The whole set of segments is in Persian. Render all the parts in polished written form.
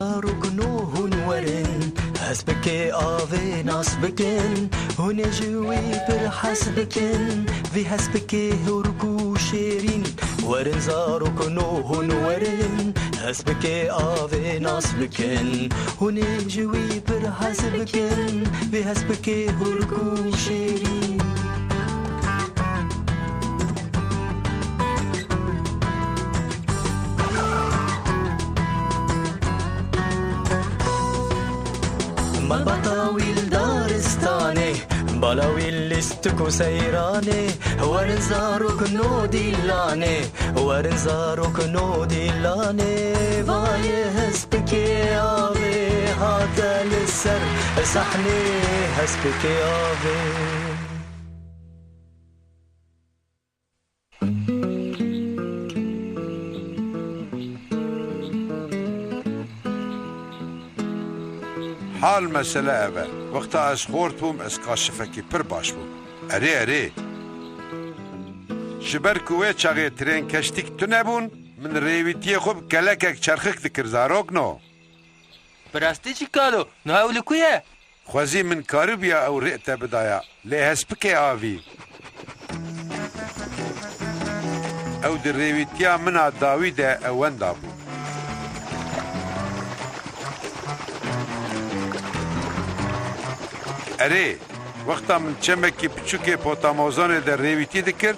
ركنو هنورن هسبكي آوي ناس بكن هنجوي برحس بكن في هسبكي هركو شيرين ورن زاركنو هنورن هسبكي آوي ناس بكن هنجوي برحس بكن في هسبكي هركو شيرين بطاويل دارستاني بلاويل لستكو سيراني ورنزاروك نو ديلاني ورنزاروك نو ديلاني فاي هسبكي آوي هاتا للسر صحني هسبكي آوي حال مسئله اوه وقتا از خورد بوم از کاشفکی پر باش بوم اره جبر کوه چاقه ترین کشتیک تو نبون من ریویتی خوب گلکک چرخک دکر زاروک نو براستی چی کالو نو اولو کویه خوزی من کارو بیا او رئتا بدایا لی هسپکه آوی او در ریویتیا من داوی ده اوان دابو اره وقتا من چمکی پچوکی پوتاموزان در ریویتی دکرد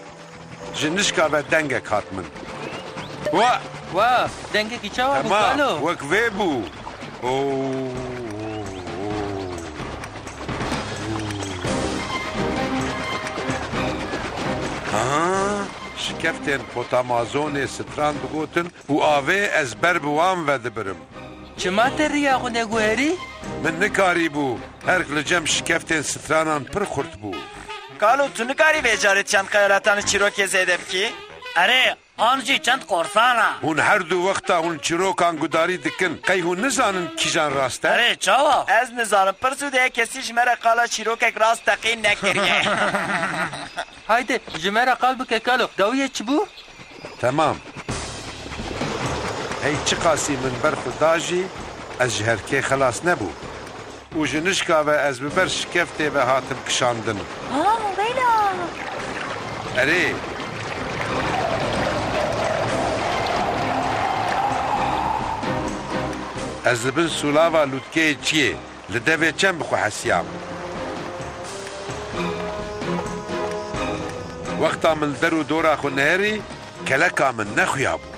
جنشکا و دنگک هات من وا دنگه کی چاوا بو کالو وکوه بو شکفتین پوتاموزان ستران بگوتن و آوه از بر بوام و دبرم چما تریا خونه گوهری؟ من نکاری بو هرگل جم شکفتین سترانان پر خورد بو کالو تو نکاری بیجارت چند خیالاتان چیروکی زیده بکی؟ اره آنجی چند قرصانا هون هر دو وقتا هون چیروکان گداری دکن قی هون نزانن کیجان راسته؟ اره چاوا از نزانم پرسو ده کسی جمره قالا چیروکک راست تقین نکریه haydi جمره قلبك کالو داویه چی بو؟ تمام هی چی قاسی من برف داجی از جهرکی خلاص نبو و جنشکا و از ببر شکفته و هاتم کشاندن ویلا اره از بن سولاوا لوتکه چیه لدوه چم بخو حسیام وقتا من درو دورا خو نهری کلکا من نخویابو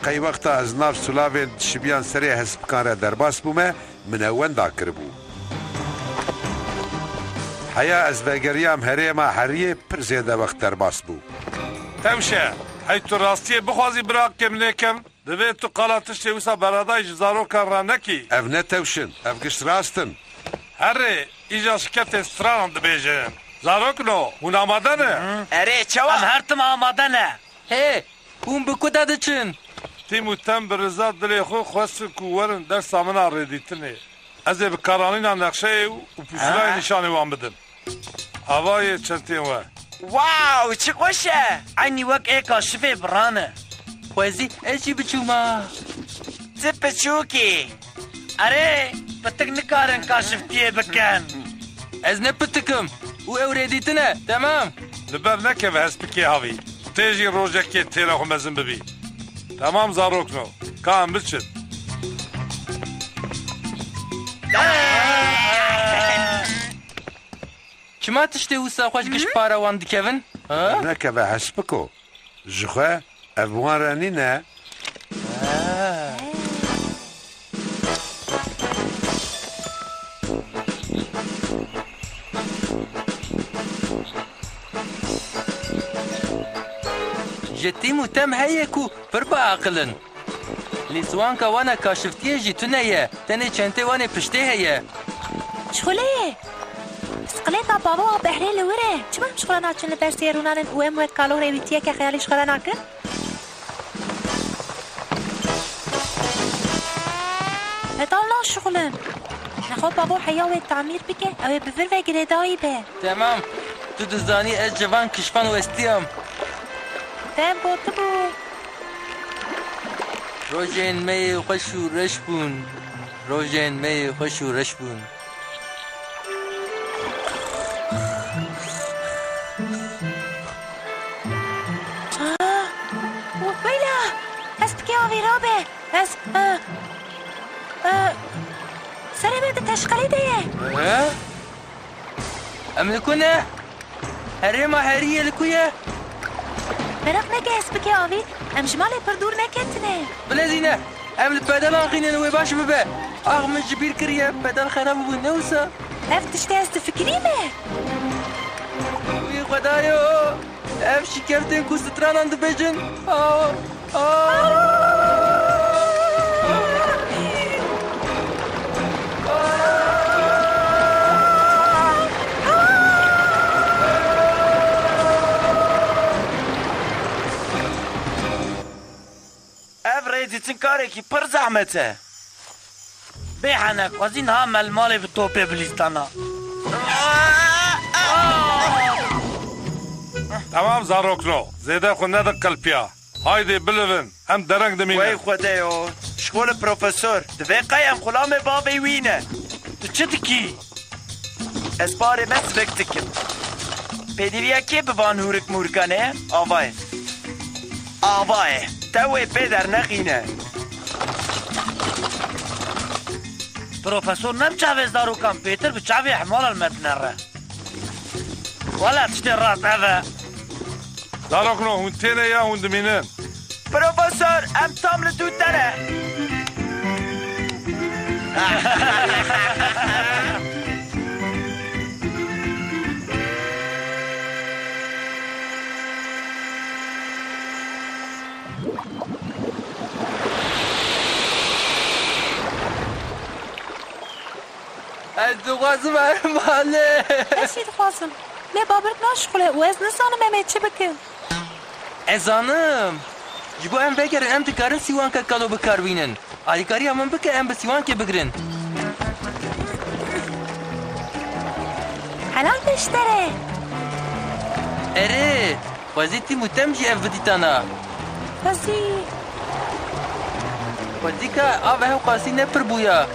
قی وقتا از ناف سولاوین شبیان سری حسبکان را درباس بومه من اون دا کربو حیا از وگریام هره ما هریه پر زیده وقت درباس بو تمشه هی تو راستیه بخوازی براک کم نیکم دوی تو قالاتش تیوسا برادای جزارو کن را نکی اف نتوشن اف گشت راستن هره ایجا شکفت استرانم دبیجن زاروک نو اون آماده نه اره چوا ام هر تم آماده نه هی اون بکو داده چن تیمو تم برزا دلی خو خواست کوورن در سامنا ریدیتنه از بکارانینا نقشه و پوشلای نشانه وان بدن هوای چرتین و واو چی خوشه عینی وک ای کاشفه برانه خوزی ایچی بچوما زب چوکی اره پتک نکارن کاشفتیه بکن از نپتکم او ریدیتنه تمام لبر نکه و هسپکی هاوی تیجی روژکی تیره خو مزن ببی تمام زاروک نو کام بچن چما تشتی وسا خوش گش پارا وان دیکوین؟ نکه و حسبکو جخواه افوان رانی نه جتیمو تم هیکو پر با عقلن لیسوانکا وانا کاشفتیه جی تو نیه تنه چنته وانه پشته هیه شغله سقليتا بابا بحري لوري چما شغله ناچن لبرسيرونان و ام وقت کالو ریویتیه که خیالی شغله ناکن هدال لا شغلن نخو بابا حیاوه تعمیر بکه او بفر و گریدایی به تمام تو دزدانی از جوان کشفان و استیم تم بوده بو روژین می خوش و رش بون روژین می خوش و رش بون ویلا از بکی آوی رابه از سر من تشغلی دیه ام لکنه هره ما هریه لکویه مرق نگه از بکی آوی ام شمال پر دور نکتنه بلازینه ام البدل آخینه نوی باش ببه آخ من جبیر کریه بدل خراب بون نوسا اف تشتی از تفکریمه وی خدایو اف شکفتین کو سترانان دو بجن اف ریدیتن کاری که پر زحمته بحنك وزين هم المالي بالطوبة بليستانا تمام زاروكنو زيدا خو ندق البيا هايدي بلفن ام درنگ دمينه وی خدایو شغل پروفسور دوی قیم غلام بابی وینه تو چه دکی؟ اسپار مس وقتکم پیدیویا که ببان هورک مورگانه آوای توی پیدر نخینه بروفيسور نم چاوز دارو كمبيوتر بچاوي حمال المتنرة ولا تشتي الراس هذا زاروكنو هون تينه يا هون دمينه پروفسور ام تامل دو داره از دخوازم ارماله اسی دخوازم لی بابرت ناشغله و از نزانم همه چه بکن ازانم جبو ام بگرن ام تکارن سیوان که کالو بکار بینن آلیکاری هم بکر ام بسیوان که بگرن حلال بشتره اره وزیتی متم جی ام ودیتانا وزی وزی که آوه و قاسی نپر بویا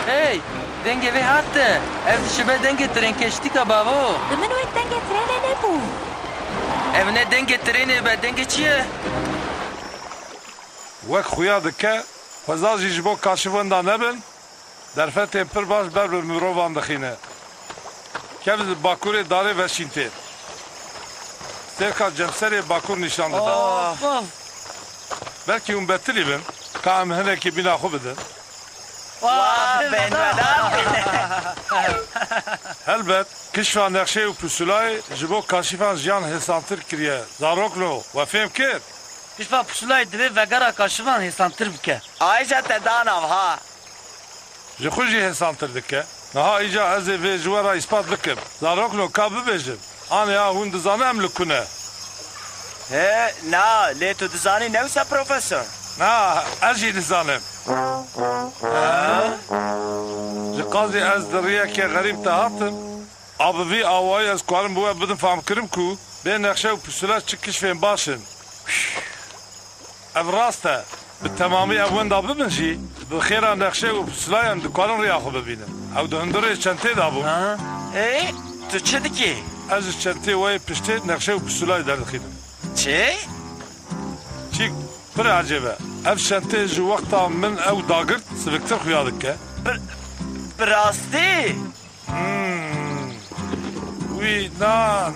هی دنگه وی هاته اف شبه دنگه ترین کشتی که بابا دمن وی دنگه ترینه نبو اف نه دنگه ترینه به دنگه چیه؟ وك خويا دكا فزاجي جبو كاشفون دا نبن در فتح پر باش بر مروان دخينه كيف باكوري داري وشينتي سيركا جمسري باكور نشان دادا بلكي هم بتلي بن كام هناك بنا خو بدن بین ودان هلبت كشفا نقشه و پسولاي جبو كاشفان جيان هسانتر كريه زاروكنو وفهم كير كشفا بسولاي دوي وگرا كاشفان هسانتر بكه آیجا تدان ها جي خوجي هسانتر دكا نها ايجا ازي في جوارا اثبات بكم زاروكنو كاب بيجم انا يا هون دزانه املكونه نا لی تو دزانی نوسا پروفسور نا اجي دزانم جي قاضي از دريا كي غريب تهاتم ابو في اواي از كوارم بوا بدن فهم كرمكو بين نقشه و پسولا چكش فين باشن افراسته بالتمامي اون دا ببنجي بالخير نقشه و پسولا ام دكوارن رياخو ببينن او دهندره چنته دابو تو چه دکی؟ از چنته وای پشته نقشه و پسولا در دخينم چه؟ چيك پر عجبه اف شنته جو وقتا من او داگرت سبكتر خويا دكه براستی؟ وي نا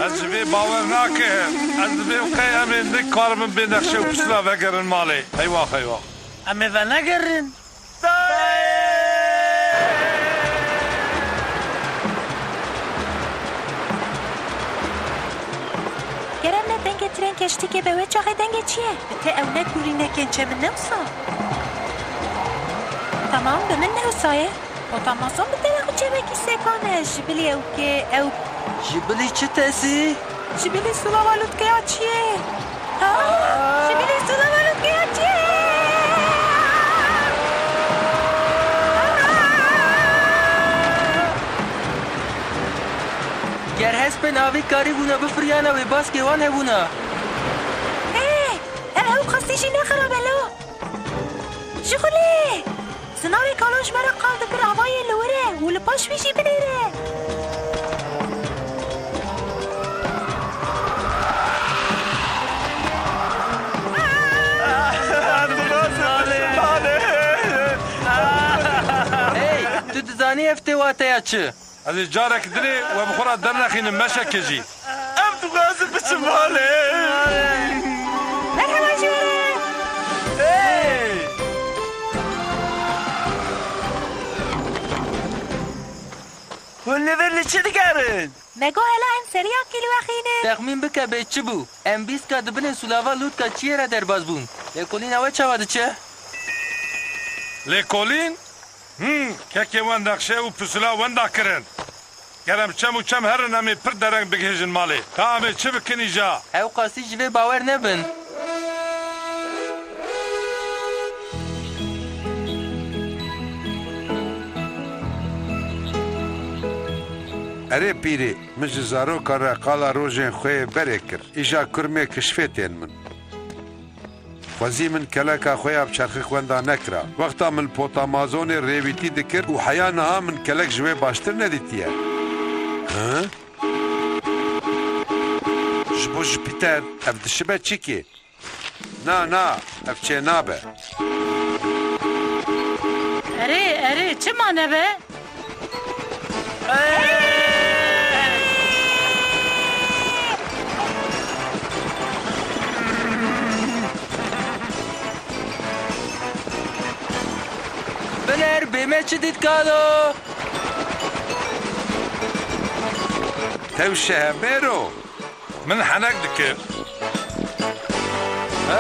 از بي باور ناكه از بي وكي امين دك كارمن بين نقشه و پسولا وگرن مالي ايوا امي ونگرن گرم نه دنگه ترین کشتی که به وچه آخه دنگه چیه؟ بته او نگوری نکن چه من نوسا تمام به من نوسایه و تماسون بده بخو چه بکی سکانه جبلی او که او جبلی چه تاسی؟ جبلی سلام آلود که یا چیه؟ شبیه سولا منو گیرچی گر هست به ناوی کاری بونا بفریانا و باس که وان هبونا او خستیشی نخرا بلو شغلی سناوی کالوش مرا قالد کر هوای لوره و لپاش بیشی بنیره هی تو دزانی افته واته یا چه از جارك دري وبخورا درنخين مشاكجي ام تو غازل بسماله مرحبا جوره والنذر اللي چه دقارن مگو هلا ان سریا کلو اخینه تخمین بکه به چه بو ام بیس که دبن سولاوا لود که چیه را در باز بون لیکولین اوه چه واده چه؟ ليكولين كاكي وان داخشي وبسلا وان داكرن گرم چم و چم هر نمی پر درنگ بگهجن مالی کامه چه بکنی جا او قاسی جوه باور نبن اره پیری مج زارو کار قالا روژن خوی بره کر ایجا کرمه کشفتین من خوزی من کلکا خوی اب چرخی خوندا نکرا وقتا من پوتا مازون ریویتی دکر و حیا نها من کلک جوه باشتر ندیتیه ها؟ جبو جپیتر اف دشبه چیکی؟ نه اف چه نابه اره چه مانه به؟ بنر بیمه چه دید کالو تو شهمرو من حنك دكر ها؟